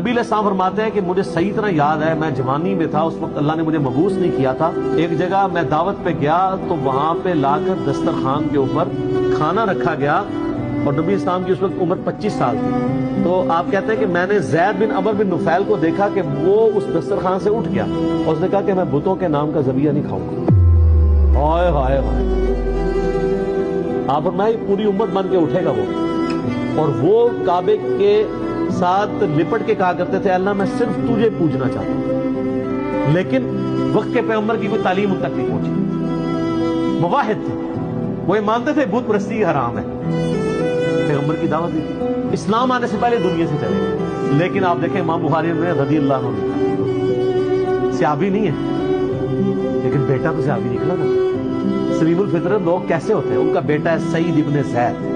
نبی علیہ السلام فرماتے ہیں کہ مجھے صحیح طرح یاد ہے، میں جوانی میں تھا، اس وقت اللہ نے مجھے مبعوث نہیں کیا تھا۔ ایک جگہ میں دعوت پہ گیا تو وہاں پہ لا کر دسترخوان کے اوپر کھانا رکھا گیا، اور نبی اسلام کی اس وقت عمر 25 سال تھی۔ تو آپ کہتے ہیں کہ میں نے زید بن عمر بن نفیل کو دیکھا کہ وہ اس دسترخوان سے اٹھ گیا، اور اس نے کہا کہ میں بتوں کے نام کا ذبیحہ نہیں کھاؤں گا۔ ہائے ہائے ہائے! آپ فرمائے پوری امت بن کے اٹھے گا وہ، اور وہ کعبے کے ساتھ لپٹ کے کہا کرتے تھے اللہ میں صرف تجھے پوجنا چاہتا ہوں، لیکن وقت کے پیغمبر کی کوئی تعلیم ان تک نہیں پہنچی۔ مواحد تھے، وہ یہ مانتے تھے بت پرستی حرام ہے، پیغمبر کی دعوت دی تھی، اسلام آنے سے پہلے دنیا سے چلے گئے۔ لیکن آپ دیکھیں امام بخاری میں رضی اللہ عنہ صحابی نہیں ہے، لیکن بیٹا تو صحابی نکلا نا۔ سلیم الفطرت لوگ کیسے ہوتے ہیں؟ ان کا بیٹا ہے سعید ابن زید،